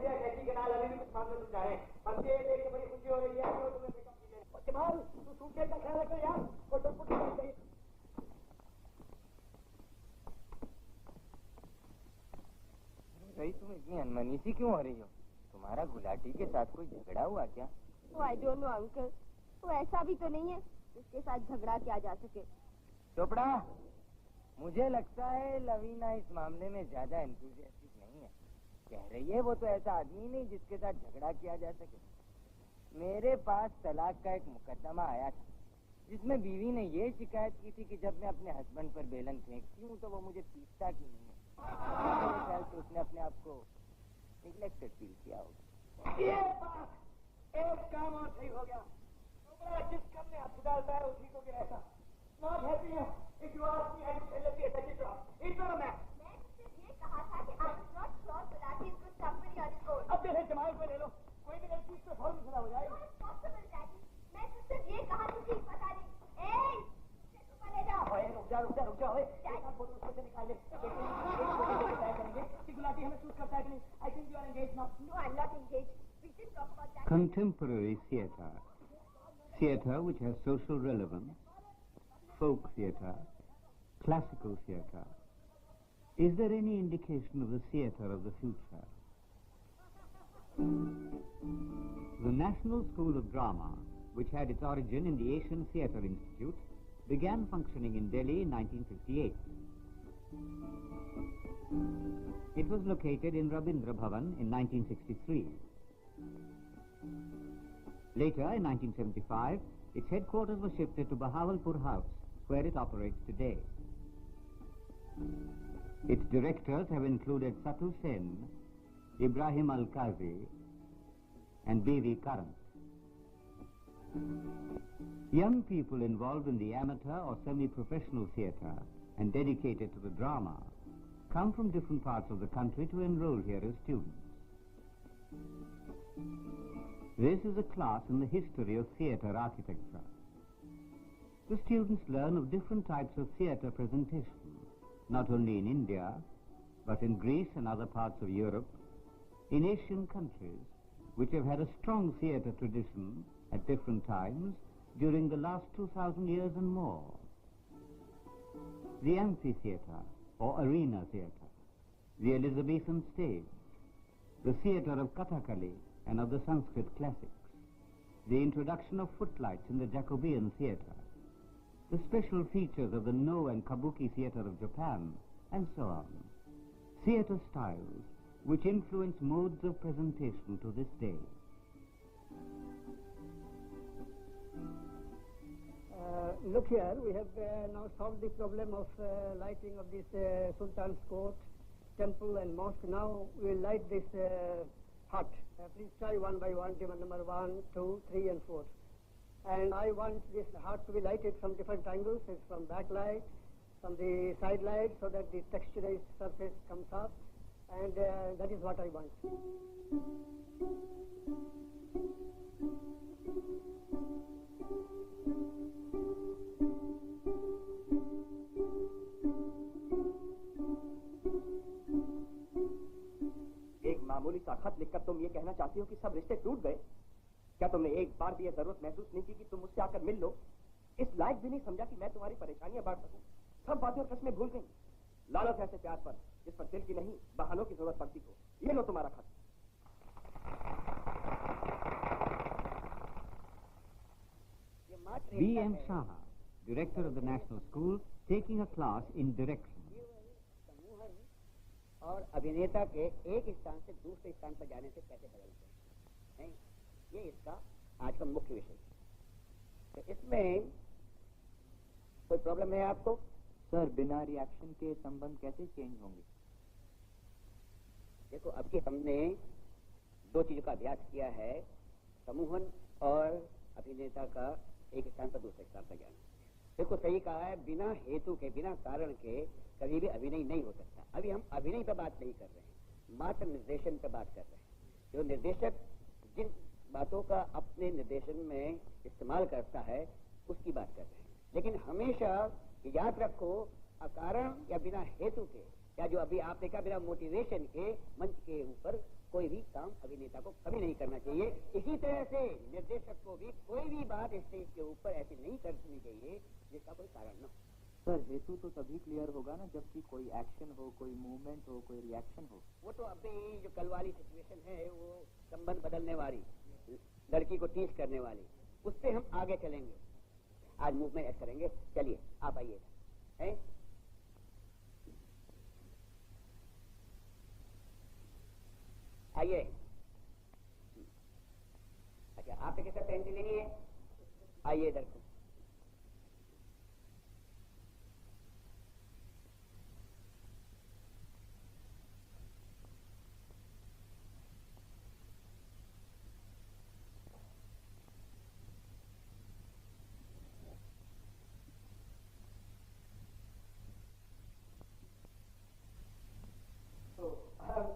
मुझे कैसी के नाल अभी भी कुछ मामले सुलझा रहे हैं। हमसे देख के बड़ी खुशी हो रही है कि तुम्हें पिकअप की है। जमाल तू सूटकेस का ख्याल रखो यार, फोटो फुट नहीं चाहिए। भाई तुम इतनी अनमनी सी क्यों हो रही हो? तुम्हारा गुलाटी के साथ कोई झगड़ा हुआ क्या? आई डोंट नो अंकल, वो ऐसा भी तो नहीं है जिसके साथ झगड़ा किया जा सके। चोपड़ा, मुझे लगता है लवीना इस मामले में ज्यादा एंथुसियास्टिक नहीं है। कह रही है वो तो ऐसा आदमी नहीं जिसके साथ झगड़ा किया जा सके। मेरे पास तलाक का एक मुकदमा आया था जिसमें बीवी ने ये शिकायत की थी कि जब मैं अपने हस्बैंड पर बेलन फेंकती हूँ तो वो मुझे पीटता क्यों नहीं है। मेरे ख्याल से उसने अपने आप को नेग्लेक्टेड फील किया होगा। ये बात एक काम और सही हो गया। जिस काम में हाथ डालता है उसी को गिराता। Not happy if you ask me, I will tell you that it's wrong. It's not a man. मैं तुझसे ये कहा था कि I was not sure Gulati is good company on his own. अब मेरे जमाल को ले लो, कोई भी नई चीज पे फौरन खड़ा हो जाएगा। Possible daddy, मैं तुझसे ये कहा कि ठीक पता नहीं। ए, तुम ले जाओ। ओए रुक जा ओए। एक बोतल उसमें से निकाल ले। एक तय करेंगे कि गुलाटी हमें सूट करता है कि नहीं। I think you are engaged now. No, I'm not engaged. We didn't talk about that. Contemporary theatre. Theatre which has social relevance. Folk theatre, classical theatre. Is there any indication of the theatre of the future? The National School of Drama, which had its origin in the Asian Theatre Institute, began functioning in Delhi in 1958. It was located in Rabindra Bhavan in 1963. Later, in 1975, its headquarters were shifted to Bahawalpur House, where it operates today. Its directors have included Satu Sen, Ibrahim Al-Qazi, and B.V. Karan. Young people involved in the amateur or semi-professional theatre and dedicated to the drama come from different parts of the country to enroll here as students. This is a class in the history of theatre architecture. The students learn of different types of theatre presentation, not only in India, but in Greece and other parts of Europe, in Asian countries, which have had a strong theatre tradition at different times during the last 2,000 years and more. The amphitheatre or arena theatre, the Elizabethan stage, the theatre of Kathakali and of the Sanskrit classics, the introduction of footlights in the Jacobean theatre, the special features of the No and Kabuki theatre of Japan, and so on. Theatre styles which influence modes of presentation to this day. Look here, we have now solved the problem of lighting of this Sultan's Court, temple and mosque. Now we will light this hut. Please try one by one, demand number 1, 2, 3 and 4. And I want this hut to be lighted from different angles, from backlight, from the side light, so that the texturized surface comes up. And that is what I want. एक मामूली सा खत लिखकर तुम ये कहना चाहती हो कि सब रिश्ते टूट गए? क्या तुमने एक बार भी ये जरूरत महसूस नहीं की कि तुम मुझसे आकर मिल लो? इस लायक भी नहीं समझा कि मैं तुम्हारी परेशानियां बांट सकूं? सब बातें और कस्में भूल गई। लालच ऐसे प्यार पर जिस पर दिल की नहीं बहानों की जरूरत पड़ती हो। ये लो तुम्हारा खत। B.M. Saha, director of the National School, taking a class in direction. और अभिनेता के एक स्थान से दूसरे स्थान पर जाने से कैसे बदलते हैं, ये इसका आज का मुख्य विषय है। तो इसमें कोई प्रॉब्लम है आपको? सर, बिना रिएक्शन के संबंध कैसे चेंज होंगे? देखो, अब कि हमने दो चीजों का अभ्यास किया है, समूहन और अभिनेता का एक स्थान पर दूसरे स्थान पर जाना। देखो, सही कहा है, बिना हेतु के, बिना कारण के कभी भी अभिनय नहीं हो सकता। अभी हम अभिनय पर बात नहीं कर रहे हैं, मात्र निर्देशन पर बात कर रहे हैं। जो निर्देशक जिन बातों का अपने निर्देशन में इस्तेमाल करता है उसकी बात कर रहे हैं। लेकिन हमेशा याद रखो, अकारण या बिना हेतु के, या जो अभी आपने कहा बिना मोटिवेशन के मंच के ऊपर कोई भी काम जो कल वाली सिचुएशन है वो संबंध बदलने वाली, लड़की को टीच करने वाली, उससे हम आगे चलेंगे। आज मूवमेंट ऐड करेंगे। चलिए आप आइए। हैं? आइए। अच्छा आपने किसका पेंसिल लेनी है? आइए इधर को।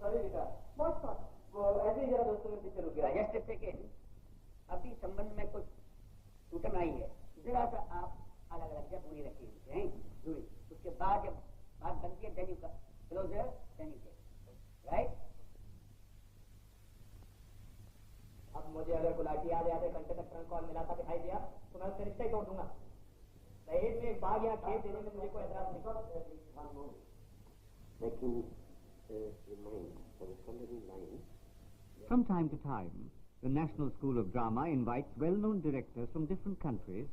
सॉरी बेटा, बहुत बात वो ऐसे ही जरा दोस्तों में पीछे रुक गया। जस्ट ए सेकेंड, अभी संबंध में कुछ टूटन आई है, जरा सा आप अलग अलग जब दूरी रखिए हैं दूरी। उसके बाद जब बात बनती है then you closer then you take right. अब मुझे अगर गुलाटी आधे घंटे तक ट्रंक कॉल मिलाता दिखाई दिया तो मैं उससे रिश्ता ही तोड़ दूंगा। दहेज में एक बाग या खेत देने में मुझे कोई एतराज नहीं। लेकिन From time to time, the National School of Drama invites well-known directors from different countries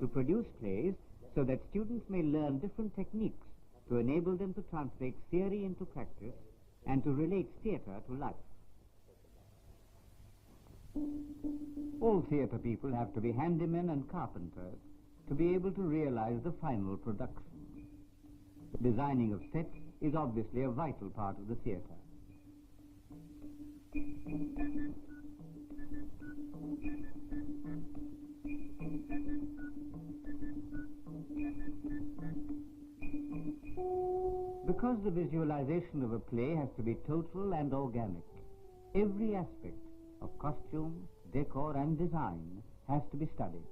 to produce plays so that students may learn different techniques to enable them to translate theory into practice and to relate theatre to life. All theatre people have to be handymen and carpenters to be able to realize the final production. The designing of sets is obviously a vital part of the theatre. Because the visualization of a play has to be total and organic, every aspect of costume, decor and design has to be studied.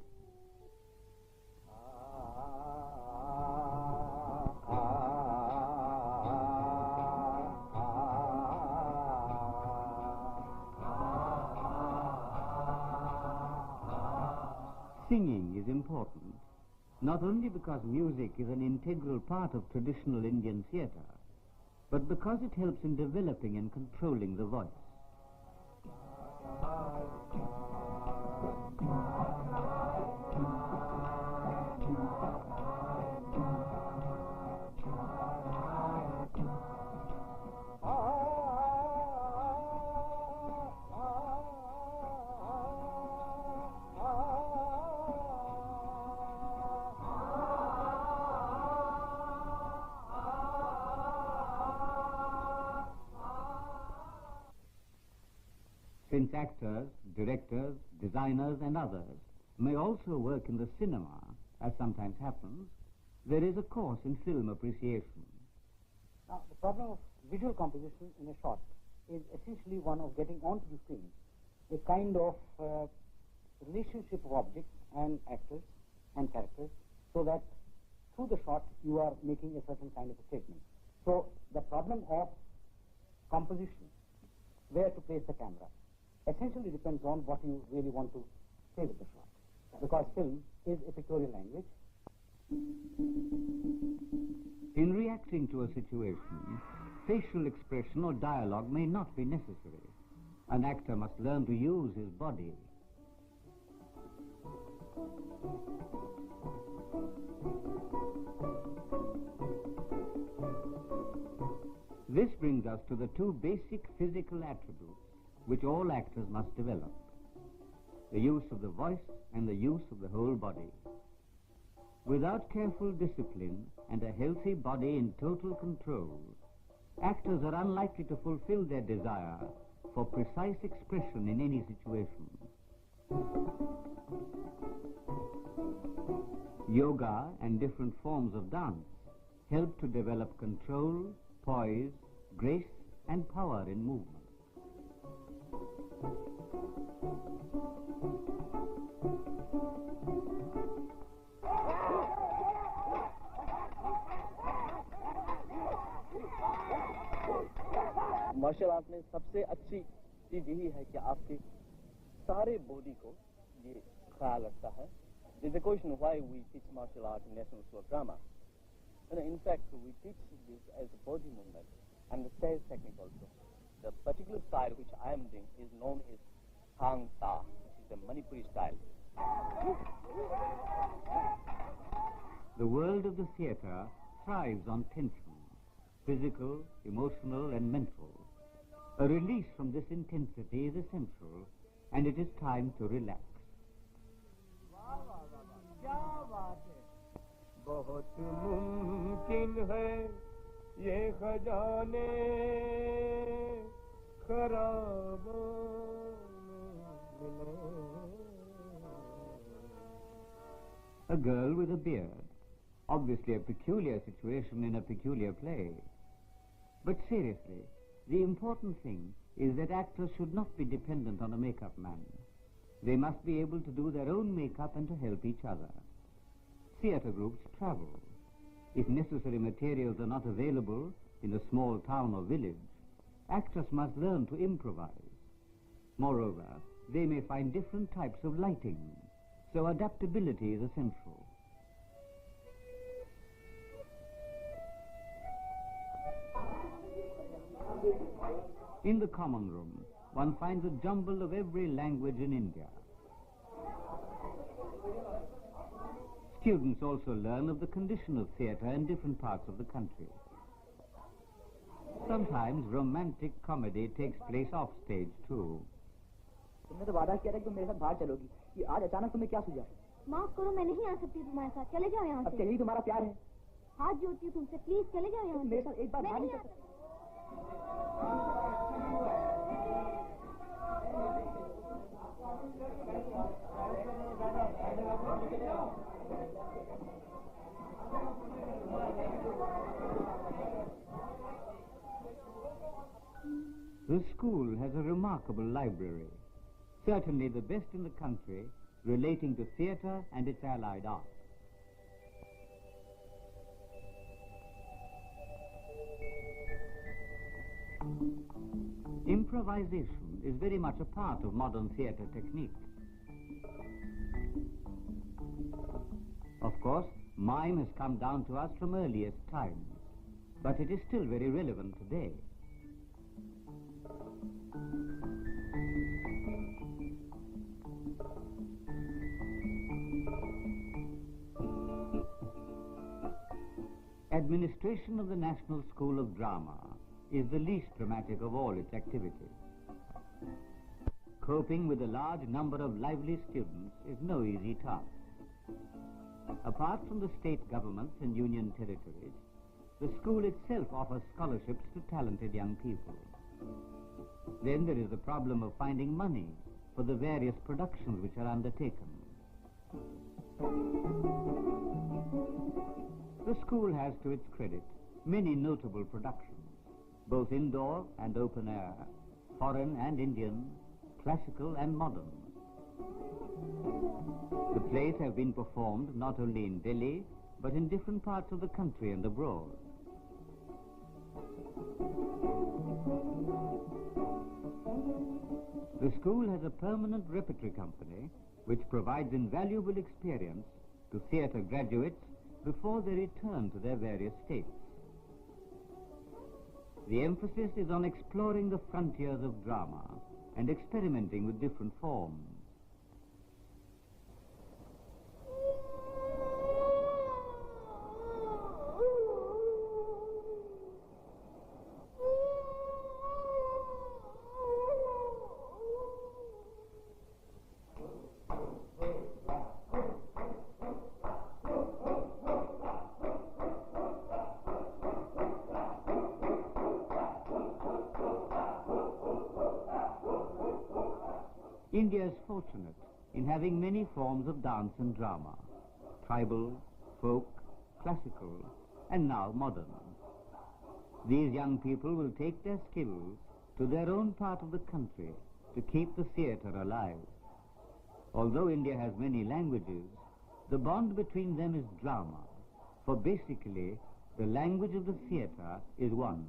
Singing is important, not only because music is an integral part of traditional Indian theatre, but because it helps in developing and controlling the voice. Since actors, directors, designers and others may also work in the cinema, as sometimes happens, there is a course in film appreciation. Now, the problem of visual composition in a shot is essentially one of getting onto the screen a kind of relationship of objects and actors and characters, so that through the shot you are making a certain kind of a statement. So the problem of composition, where to place the camera, essentially depends on what you really want to say with the shot, because film is a pictorial language. In reacting to a situation, facial expression or dialogue may not be necessary. An actor must learn to use his body. This brings us to the two basic physical attributes which all actors must develop: the use of the voice and the use of the whole body. Without careful discipline and a healthy body in total control, actors are unlikely to fulfill their desire for precise expression in any situation. Yoga and different forms of dance help to develop control, poise, grace and power in movement. Martial art में सबसे अच्छी चीज यही है कि आपके सारे body को ये ख्याल रखता है. There's a question why we teach martial art in National School of Drama. And in fact, we teach this as a body movement and the stairs technique also. the particular style which I am doing is known as Thang Ta, which is the Manipuri style. The world of the theatre thrives on tension, physical, emotional, and mental. A release from this intensity is essential, and it is time to relax. बहुत मुमकिन है ये खजाने खराबों में मिले. A girl with a beard. Obviously a peculiar situation in a peculiar play. But seriously, the important thing is that actors should not be dependent on a makeup man. They must be able to do their own makeup and to help each other. Theatre groups travel. If necessary materials are not available in a small town or village, actors must learn to improvise. Moreover, they may find different types of lighting, so adaptability is essential. In the common room, one finds a jumble of every language in India. Students also learn of the condition of theatre in different parts of the country. Sometimes romantic comedy takes place off stage too. तुमने तो वादा किया था कि तुम मेरे साथ बाहर चलोगी. ये आज अचानक तुम्हें क्या सूझा? माफ करो, मैं नहीं आ सकती तुम्हारे साथ. चले जाओ यहाँ अब से. यही तुम्हारा प्यार है. हाथ जोड़ती हूँ तुमसे, प्लीज चले जाओ यहाँ से. मेरे साथ एक बार मैं बाहर नहीं निकल आ सकती. The school has a remarkable library, certainly the best in the country, relating to theatre and its allied arts. Improvisation is very much a part of modern theatre technique. Of course, mime has come down to us from earliest times, but it is still very relevant today. Administration of the National School of Drama is the least dramatic of all its activities. Coping with a large number of lively students is no easy task. Apart from the state governments and union territories, the school itself offers scholarships to talented young people. Then there is the problem of finding money for the various productions which are undertaken. The school has to its credit many notable productions, both indoor and open air, foreign and Indian, classical and modern. The plays have been performed not only in Delhi, but in different parts of the country and abroad. The school has a permanent repertory company which provides invaluable experience to theatre graduates before they return to their various states. The emphasis is on exploring the frontiers of drama and experimenting with different forms. India is fortunate in having many forms of dance and drama, tribal, folk, classical, and now modern. These young people will take their skills to their own part of the country to keep the theatre alive. Although India has many languages, the bond between them is drama, for basically the language of the theatre is one.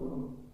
हो